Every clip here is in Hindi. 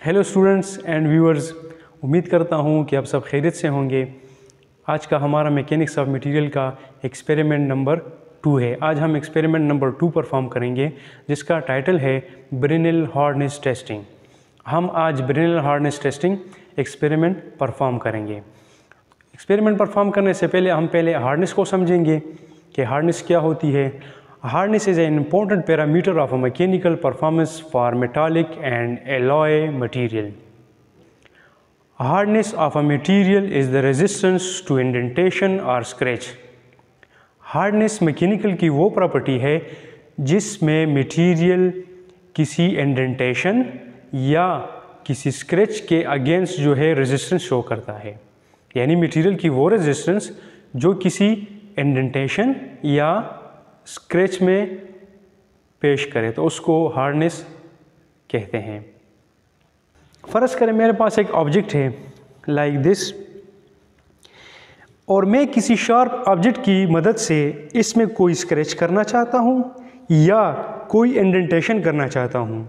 हेलो स्टूडेंट्स एंड व्यूअर्स, उम्मीद करता हूँ कि आप सब खैरियत से होंगे। आज का हमारा मैकेनिक्स ऑफ मटेरियल का एक्सपेरिमेंट नंबर 2 है। आज हम एक्सपेरिमेंट नंबर 2 परफॉर्म करेंगे जिसका टाइटल है ब्रिनेल हार्डनेस टेस्टिंग। हम आज Brinell hardness testing experiment perform करेंगे। एक्सपेरिमेंट परफॉर्म करने से पहले हम हार्डनेस को समझेंगे कि हार्डनेस क्या होती है। Hardness is an important parameter of a mechanical performance for metallic and alloy material. Hardness of a material is the resistance to indentation or scratch. Hardness mechanical की वो प्रॉपर्टी है जिसमें मटेरियल किसी इंडेंटेशन या किसी स्क्रैच के अगेंस्ट जो है रेजिस्टेंस शो करता है, यानी मटेरियल की वो रेजिस्टेंस जो किसी इंडेंटेशन या स्क्रैच में पेश करे तो उसको हार्डनेस कहते हैं। फ़र्ज़ करें मेरे पास एक ऑब्जेक्ट है लाइक दिस, और मैं किसी शार्प ऑब्जेक्ट की मदद से इसमें कोई स्क्रैच करना चाहता हूँ या कोई इंडेंटेशन करना चाहता हूँ।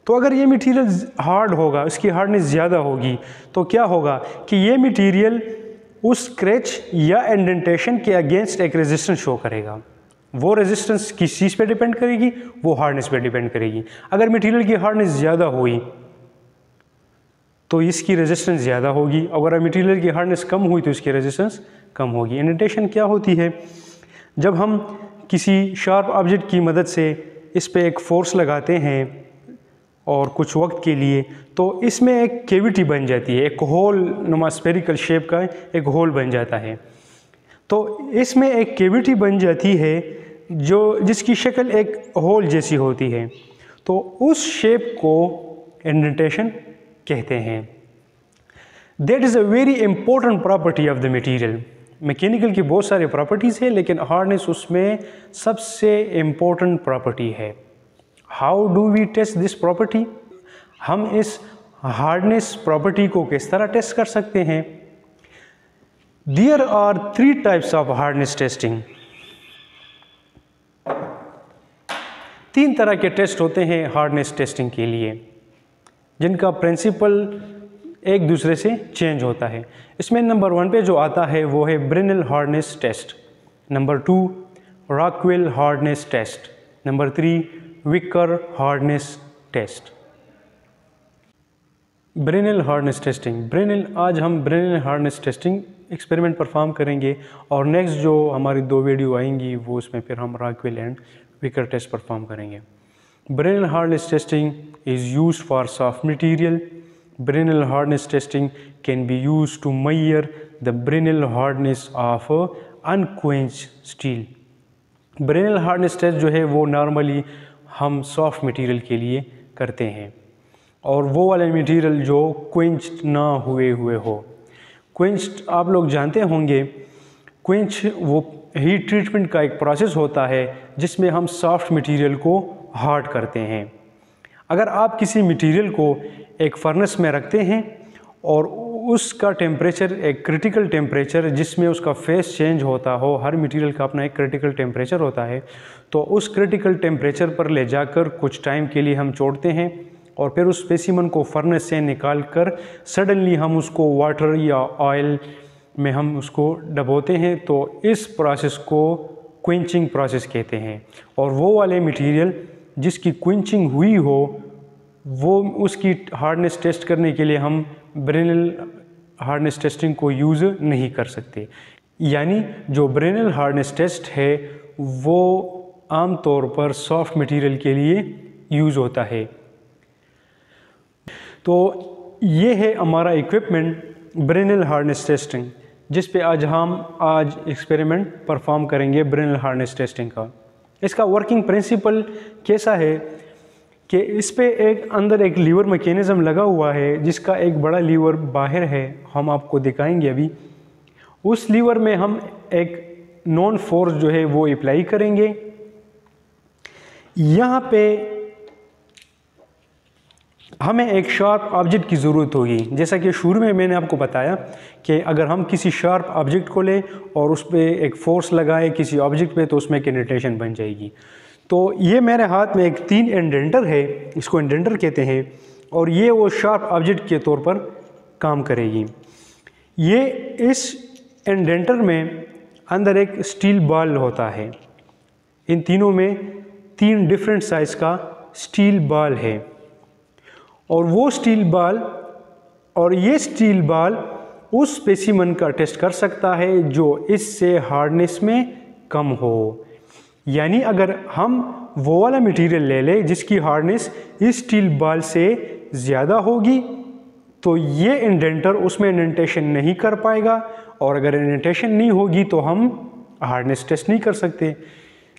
तो अगर ये मटेरियल हार्ड होगा, उसकी हार्डनेस ज़्यादा होगी, तो क्या होगा कि ये मटेरियल उस स्क्रैच या इंडेंटेशन के अगेंस्ट एक रेजिस्टेंस शो करेगा। वो रेजिस्टेंस किस चीज़ पे डिपेंड करेगी? वो हार्डनेस पे डिपेंड करेगी। अगर मटेरियल की हार्डनेस ज़्यादा हुई तो इसकी रेजिस्टेंस ज़्यादा होगी, अगर मटेरियल की हार्डनेस कम हुई तो इसकी रेजिस्टेंस कम होगी। इंडेंटेशन क्या होती है? जब हम किसी शार्प ऑब्जेक्ट की मदद से इस पे एक फोर्स लगाते हैं और कुछ वक्त के लिए, तो इसमें एक कैविटी बन जाती है, एक होल नुमा स्फेरिकल शेप का एक होल बन जाता है। तो इसमें एक कैविटी बन जाती है जो जिसकी शक्ल एक होल जैसी होती है, तो उस शेप को इंडेंटेशन कहते हैं। That is a very important property of the material. Mechanical की बहुत सारी प्रॉपर्टीज़ है लेकिन हार्डनेस उसमें सबसे इम्पोर्टेंट प्रॉपर्टी है। How do we test this property? हम इस हार्डनेस प्रॉपर्टी को किस तरह टेस्ट कर सकते हैं? There are 3 types of hardness testing. 3 तरह के टेस्ट होते हैं हार्डनेस टेस्टिंग के लिए, जिनका प्रिंसिपल एक दूसरे से चेंज होता है। इसमें नंबर 1 पे जो आता है वो है Brinell hardness test, number 2 Rockwell hardness test, number 3 Vicker hardness test. Brinell hardness testing. आज हम Brinell hardness testing experiment perform करेंगे और नेक्स्ट जो हमारी 2 वीडियो आएंगी वो उसमें फिर हम Rockwell and Vickers test perform करेंगे। Brinell hardness testing is used for soft material. Brinell hardness testing can be used to measure the Brinell hardness of unquenched steel. Brinell hardness test जो है वो नॉर्मली हम सॉफ्ट मटेरियल के लिए करते हैं, और वो वाले मटेरियल जो क्वेंच्ड ना हुए हो। क्वेंच्ड आप लोग जानते होंगे, क्वेंच वो हीट ट्रीटमेंट का एक प्रोसेस होता है जिसमें हम सॉफ्ट मटेरियल को हार्ड करते हैं। अगर आप किसी मटेरियल को एक फर्नेस में रखते हैं और उसका टेम्परेचर एक क्रिटिकल टेम्परेचर जिसमें उसका फेस चेंज होता हो, हर मटेरियल का अपना एक क्रिटिकल टेम्परेचर होता है, तो उस क्रिटिकल टेम्परेचर पर ले जाकर कुछ टाइम के लिए हम छोड़ते हैं और फिर उस स्पेसिमन को फर्नेस से निकाल कर सडनली हम उसको वाटर या ऑयल में हम उसको डबोते हैं। तो इस प्रोसेस को क्वेंचिंग प्रोसेस कहते हैं। और वो वाले मटेरियल जिसकी क्वेंचिंग हुई हो वो उसकी हार्डनेस टेस्ट करने के लिए हम ब्रिनेल हार्डनेस टेस्टिंग को यूज़ नहीं कर सकते। यानी जो ब्रिनेल हार्डनेस टेस्ट है वो आम तौर पर सॉफ्ट मटेरियल के लिए यूज़ होता है। तो ये है हमारा इक्विपमेंट ब्रिनेल हार्डनेस टेस्टिंग, जिस पे आज एक्सपेरिमेंट परफॉर्म करेंगे ब्रिनेल हार्डनेस टेस्टिंग का। इसका वर्किंग प्रिंसिपल कैसा है कि इस पे अंदर एक लीवर मैकेनिज़्म लगा हुआ है जिसका एक बड़ा लीवर बाहर है, हम आपको दिखाएंगे अभी। उस लीवर में हम एक नॉन फोर्स जो है वो अप्लाई करेंगे। यहाँ पे हमें एक शार्प ऑब्जेक्ट की ज़रूरत होगी। जैसा कि शुरू में मैंने आपको बताया कि अगर हम किसी शार्प ऑब्जेक्ट को लें और उस पर एक फोर्स लगाएं किसी ऑब्जेक्ट पे तो उसमें एक इंडेंटेशन बन जाएगी। तो ये मेरे हाथ में एक 3 इंडेंटर है, इसको इंडेंटर कहते हैं, और ये वो शार्प ऑब्जेक्ट के तौर पर काम करेगी। ये इस इंडेंटर में अंदर एक स्टील बॉल होता है। इन तीनों में 3 डिफरेंट साइज़ का स्टील बॉल है और वो स्टील बॉल और ये स्टील बॉल उस स्पेसिमन का टेस्ट कर सकता है जो इससे हार्डनेस में कम हो। यानी अगर हम वो वाला मटेरियल ले लें जिसकी हार्डनेस इस स्टील बॉल से ज़्यादा होगी तो ये इंडेंटर उसमें इंडेंटेशन नहीं कर पाएगा, और अगर इंडेंटेशन नहीं होगी तो हम हार्डनेस टेस्ट नहीं कर सकते।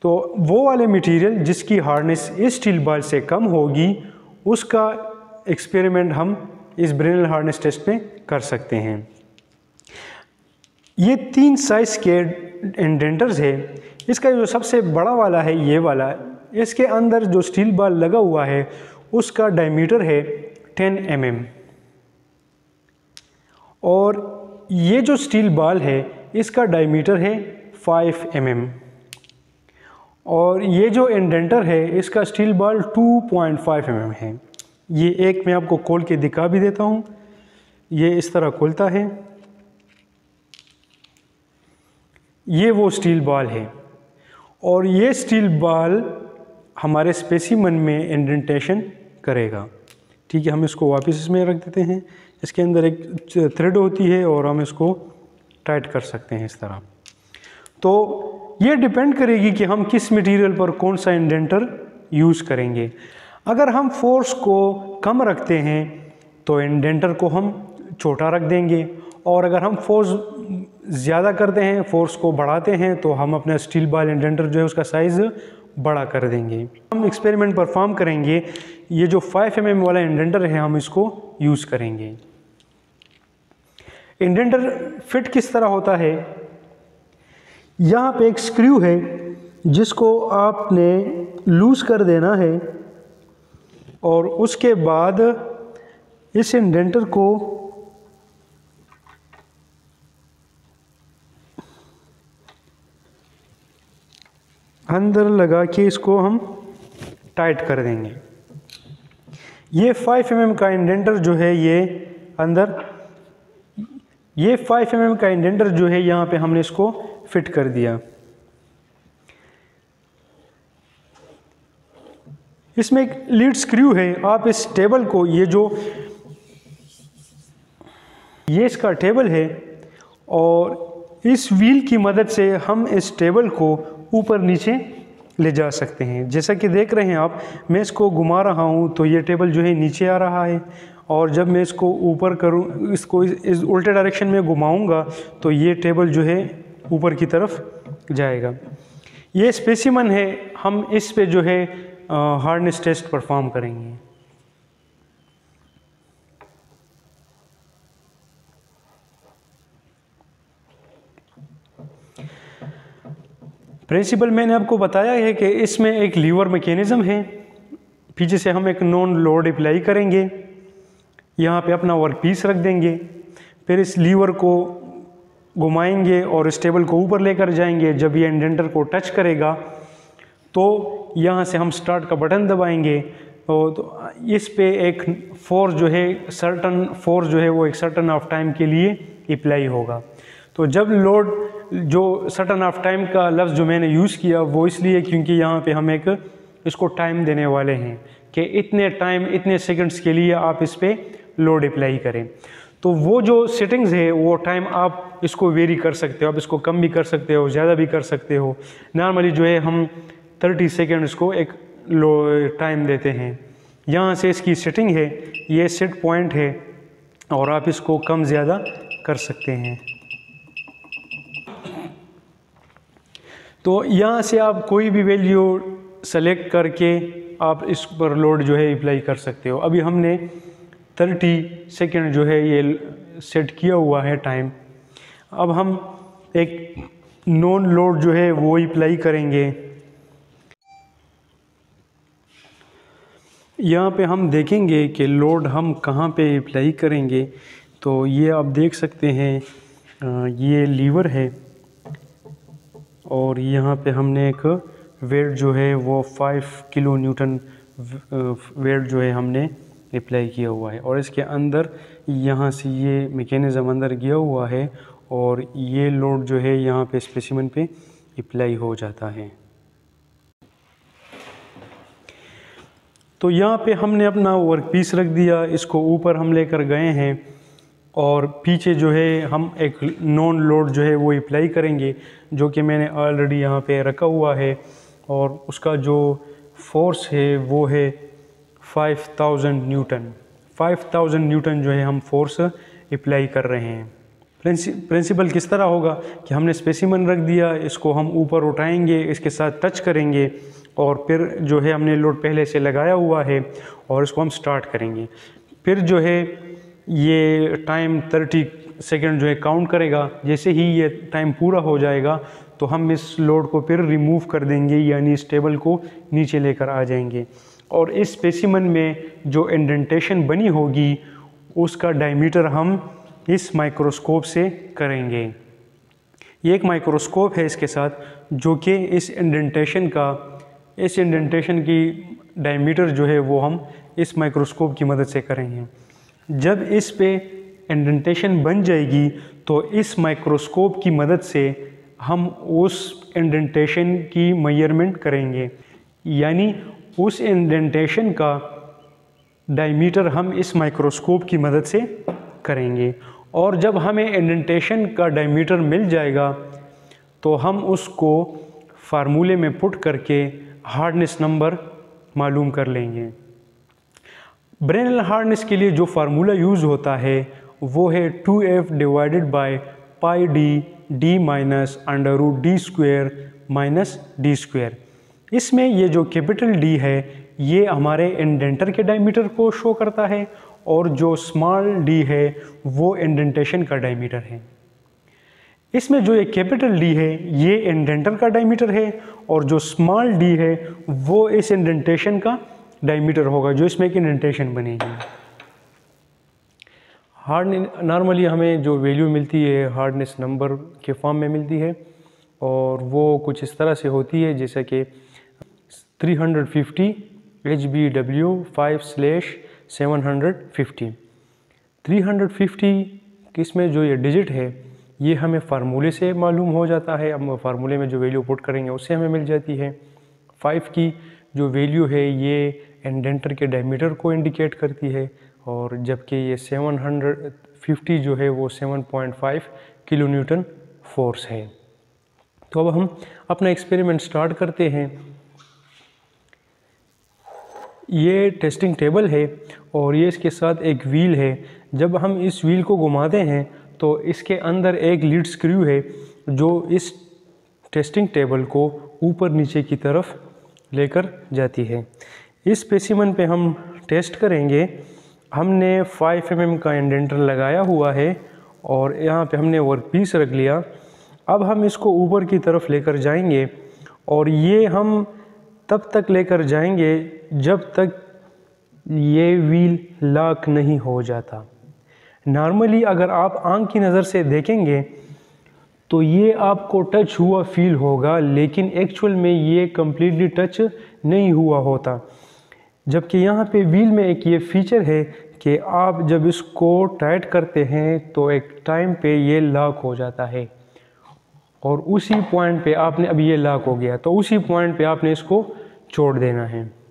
तो वो वाले मटेरियल जिसकी हार्डनेस इस स्टील बॉल से कम होगी उसका एक्सपेरिमेंट हम इस ब्रेनेल हार्डनेस टेस्ट में कर सकते हैं। ये 3 साइज़ के इंडेंटर्स है। इसका जो सबसे बड़ा वाला है ये वाला, इसके अंदर जो स्टील बॉल लगा हुआ है उसका डायमीटर है 10 mm, और ये जो स्टील बॉल है इसका डायमीटर है 5 mm, और ये जो इंडेंटर है इसका स्टील बॉल 2.5 mm है। ये एक मैं आपको खोल के दिखा भी देता हूँ। ये इस तरह खुलता है, ये वो स्टील बॉल है और ये स्टील बॉल हमारे स्पेसिमन में इंडेंटेशन करेगा। ठीक है, हम इसको वापस इसमें रख देते हैं। इसके अंदर एक थ्रेड होती है और हम इसको टाइट कर सकते हैं इस तरह। तो ये डिपेंड करेगी कि हम किस मटेरियल पर कौन सा इंडेंटर यूज़ करेंगे। अगर हम फोर्स को कम रखते हैं तो इंडेंटर को हम छोटा रख देंगे, और अगर हम फोर्स ज़्यादा करते हैं, फोर्स को बढ़ाते हैं, तो हम अपना स्टील बॉल इंडेंटर जो है उसका साइज़ बड़ा कर देंगे। हम एक्सपेरिमेंट परफॉर्म करेंगे। ये जो 5 mm वाला इंडेंटर है हम इसको यूज़ करेंगे। इंडेंटर फिट किस तरह होता है, यहाँ पे एक स्क्रू है जिसको आपने लूज़ कर देना है और उसके बाद इस इंडेंटर को अंदर लगा के इसको हम टाइट कर देंगे। ये 5 mm का इंडेंटर जो है ये अंदर, ये 5 mm का इंडेंटर जो है यहाँ पे हमने इसको फिट कर दिया। इसमें एक लीड स्क्रू है। आप इस टेबल को, ये इसका टेबल है, और इस व्हील की मदद से हम इस टेबल को ऊपर नीचे ले जा सकते हैं। जैसा कि देख रहे हैं आप, मैं इसको घुमा रहा हूँ तो ये टेबल जो है नीचे आ रहा है, और जब मैं इसको ऊपर करूँ, इसको इस उल्टे डायरेक्शन में घुमाऊँगा तो ये टेबल जो है ऊपर की तरफ जाएगा। ये स्पेसिमन है, हम इस पे जो है हार्डनेस टेस्ट परफॉर्म करेंगे। प्रिंसिपल मैंने आपको बताया है कि इसमें एक लीवर मैकेनिज़्म है। पीछे से हम एक नॉन लोड अप्लाई करेंगे, यहाँ पे अपना वर्क पीस रख देंगे, फिर इस लीवर को घुमाएंगे और इस टेबल को ऊपर लेकर जाएंगे। जब ये इंडेंटर को टच करेगा तो यहाँ से हम स्टार्ट का बटन दबाएंगे, तो इस पे एक फोर्स जो है, सर्टन फोर्स जो है वो एक सर्टन ऑफ टाइम के लिए अप्लाई होगा। तो जब लोड, जो सर्टन ऑफ टाइम का लफ्ज़ जो मैंने यूज़ किया वो इसलिए क्योंकि यहाँ पे हम एक इसको टाइम देने वाले हैं कि इतने टाइम, इतने सेकंड्स के लिए आप इस पे लोड अप्लाई करें। तो वो जो सेटिंग्स है वो टाइम आप इसको वेरी कर सकते हो, आप इसको कम भी कर सकते हो, ज़्यादा भी कर सकते हो। नॉर्मली जो है हम 30 सेकेंड्स को एक लो टाइम देते हैं। यहाँ से इसकी सेटिंग है, ये सेट पॉइंट है, और आप इसको कम ज़्यादा कर सकते हैं। तो यहाँ से आप कोई भी वैल्यू सेलेक्ट करके आप इस पर लोड जो है अप्लाई कर सकते हो। अभी हमने 30 सेकेंड जो है ये सेट किया हुआ है टाइम। अब हम एक नॉन लोड जो है वो अप्लाई करेंगे। यहाँ पे हम देखेंगे कि लोड हम कहाँ पे अप्लाई करेंगे। तो ये आप देख सकते हैं, ये लीवर है और यहाँ पे हमने एक वेट जो है वो 5 किलो न्यूटन वेट जो है हमने अप्लाई किया हुआ है और इसके अंदर यहाँ से ये मैकेनिज़्म अंदर गया हुआ है और ये लोड जो है यहाँ पे स्पेसिमेन पे अप्लाई हो जाता है। तो यहाँ पे हमने अपना वर्क पीस रख दिया, इसको ऊपर हम लेकर गए हैं और पीछे जो है हम एक नॉन लोड जो है वो अप्लाई करेंगे, जो कि मैंने ऑलरेडी यहाँ पे रखा हुआ है और उसका जो फोर्स है वो है 5000 न्यूटन। 5000 न्यूटन जो है हम फोर्स अप्लाई कर रहे हैं। प्रिंसिपल किस तरह होगा कि हमने स्पेसिमन रख दिया, इसको हम ऊपर उठाएंगे, इसके साथ टच करेंगे और फिर जो है हमने लोड पहले से लगाया हुआ है और इसको हम स्टार्ट करेंगे। फिर जो है ये टाइम 30 सेकंड जो है काउंट करेगा। जैसे ही ये टाइम पूरा हो जाएगा तो हम इस लोड को फिर रिमूव कर देंगे, यानी इस टेबल को नीचे लेकर आ जाएंगे और इस स्पेसिमन में जो इंडेंटेशन बनी होगी उसका डायमीटर हम इस माइक्रोस्कोप से करेंगे। ये एक माइक्रोस्कोप है इसके साथ, जो कि इस इंडेंटेशन की डायमीटर जो है वो हम इस माइक्रोस्कोप की मदद से करेंगे। जब इस पे इंडेंटेशन बन जाएगी तो इस माइक्रोस्कोप की मदद से हम उस इंडेंटेशन की मेजरमेंट करेंगे, यानी उस इंडेंटेशन का डायमीटर हम इस माइक्रोस्कोप की मदद से करेंगे। और जब हमें इंडेंटेशन का डायमीटर मिल जाएगा तो हम उसको फार्मूले में पुट करके हार्डनेस नंबर मालूम कर लेंगे। ब्रेनेल हार्डनेस के लिए जो फार्मूला यूज़ होता है वो है 2f divided by pi D minus under root D square minus D square. इसमें ये जो कैपिटल डी है ये हमारे इंडेंटर के डायमीटर को शो करता है और जो स्मॉल डी है वो इंडेंटेशन का डायमीटर है। इसमें जो एक कैपिटल डी है ये इंडेंटर का डायमीटर है और जो स्मॉल डी है वो इस इंडेंटेशन का डायमीटर होगा, जो इसमें एक इंडेंटेशन बनेगी। नॉर्मली हमें जो वैल्यू मिलती है हार्डनेस नंबर के फॉर्म में मिलती है और वो कुछ इस तरह से होती है जैसे कि 350 HBW 5/750। 350 किसमें जो ये डिजिट है ये हमें फार्मूले से मालूम हो जाता है। हम फार्मूले में जो वैल्यू पुट करेंगे उससे हमें मिल जाती है। 5 की जो वैल्यू है ये इंडेंटर के डायमीटर को इंडिकेट करती है और जबकि ये 750 जो है वो 7.5 किलो न्यूटन फोर्स है। तो अब हम अपना एक्सपेरिमेंट स्टार्ट करते हैं। ये टेस्टिंग टेबल है और ये इसके साथ एक व्हील है। जब हम इस व्हील को घुमाते हैं तो इसके अंदर एक लीड स्क्रू है जो इस टेस्टिंग टेबल को ऊपर नीचे की तरफ लेकर जाती है। इस स्पेसिमन पे हम टेस्ट करेंगे। हमने 5 mm का इंडेंटर लगाया हुआ है और यहाँ पे हमने वर्क पीस रख लिया। अब हम इसको ऊपर की तरफ लेकर जाएंगे और ये हम तब तक लेकर जाएंगे जब तक ये व्हील लॉक नहीं हो जाता। नॉर्मली अगर आप आंख की नज़र से देखेंगे तो ये आपको टच हुआ फील होगा, लेकिन एक्चुअल में ये कम्प्लीटली टच नहीं हुआ होता। जबकि यहाँ पे व्हील में एक ये फीचर है कि आप जब इसको टाइट करते हैं तो एक टाइम पे ये लॉक हो जाता है और उसी पॉइंट पे आपने, अभी ये लॉक हो गया तो उसी पॉइंट पे आपने इसको छोड़ देना है।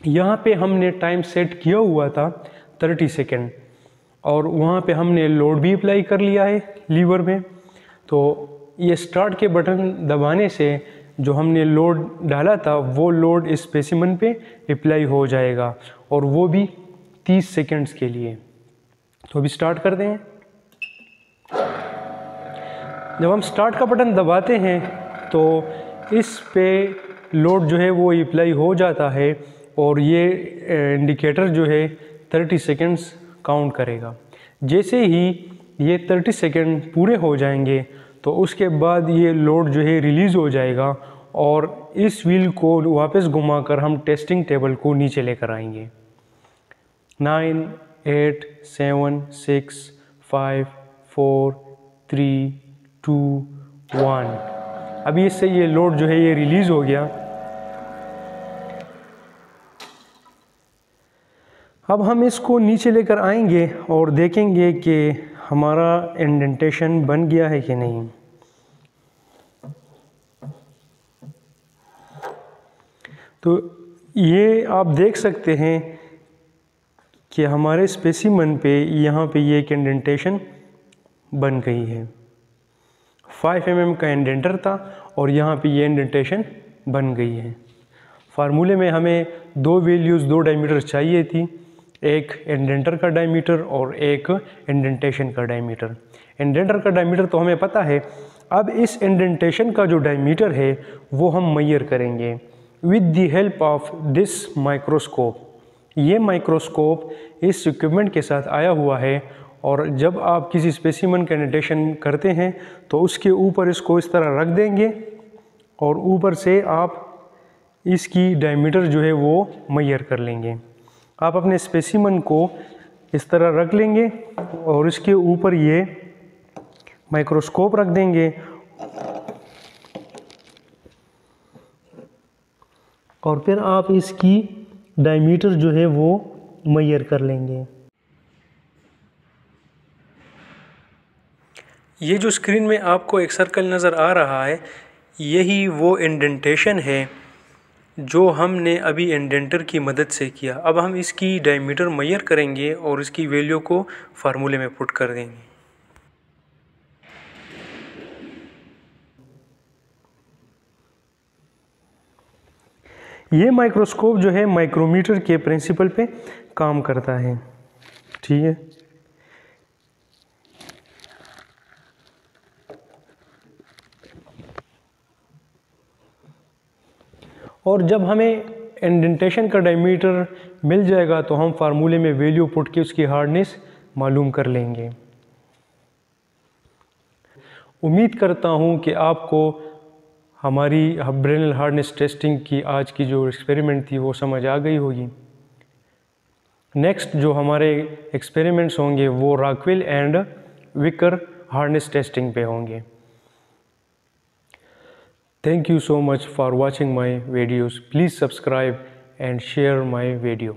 यहाँ पे हमने टाइम सेट किया हुआ था 30 सेकेंड और वहाँ पे हमने लोड भी अप्लाई कर लिया है लीवर में। तो ये स्टार्ट के बटन दबाने से जो हमने लोड डाला था वो लोड इस स्पेसिमन पे अप्लाई हो जाएगा और वो भी 30 सेकेंड्स के लिए। तो अभी स्टार्ट करते हैं। जब हम स्टार्ट का बटन दबाते हैं तो इस पे लोड जो है वो अप्लाई हो जाता है और ये इंडिकेटर जो है 30 सेकेंड्स काउंट करेगा। जैसे ही ये 30 सेकेंड पूरे हो जाएंगे तो उसके बाद ये लोड जो है रिलीज़ हो जाएगा और इस व्हील को वापस घुमाकर हम टेस्टिंग टेबल को नीचे लेकर आएंगे। 9, 8, 7, 6, 5, 4, 3, 2, 1। अभी इससे ये लोड जो है ये रिलीज़ हो गया। अब हम इसको नीचे लेकर आएंगे और देखेंगे कि हमारा इंडेंटेशन बन गया है कि नहीं। तो ये आप देख सकते हैं कि हमारे स्पेसिमन पे यहाँ पे ये एक इंडेंटेशन बन गई है। 5 mm का इंडेंटर था और यहाँ पे ये इंडेंटेशन बन गई है। फार्मूले में हमें दो वैल्यूज़, दो डायमीटर चाहिए थी, एक इंडेंटर का डायमीटर और एक इंडेंटेशन का डायमीटर। इंडेंटर का डायमीटर तो हमें पता है। अब इस इंडेंटेशन का जो डायमीटर है वो हम मेजर करेंगे with the help of this microscope. ये माइक्रोस्कोप इस इक्विपमेंट के साथ आया हुआ है और जब आप किसी स्पेसिमन का इंडेंटेशन करते हैं तो उसके ऊपर इसको इस तरह रख देंगे और ऊपर से आप इसकी डायमीटर जो है वो मेजर कर लेंगे। आप अपने स्पेसिमन को इस तरह रख लेंगे और इसके ऊपर ये माइक्रोस्कोप रख देंगे और फिर आप इसकी डायमीटर जो है वो मेजर कर लेंगे। ये जो स्क्रीन में आपको एक सर्कल नज़र आ रहा है, यही वो इंडेंटेशन है जो हमने अभी इंडेंटर की मदद से किया। अब हम इसकी डायमीटर मेजर करेंगे और इसकी वैल्यू को फार्मूले में पुट कर देंगे। ये माइक्रोस्कोप जो है माइक्रोमीटर के प्रिंसिपल पे काम करता है, ठीक है। और जब हमें इंडेंटेशन का डायमीटर मिल जाएगा तो हम फार्मूले में वैल्यू पुट के उसकी हार्डनेस मालूम कर लेंगे। उम्मीद करता हूँ कि आपको हमारी ब्रेनल हार्डनेस टेस्टिंग की आज की जो एक्सपेरिमेंट थी वो समझ आ गई होगी। नेक्स्ट जो हमारे एक्सपेरिमेंट्स होंगे वो Rockwell and Vicker hardness testing पे होंगे। Thank you so much for watching my videos. Please subscribe and share my video.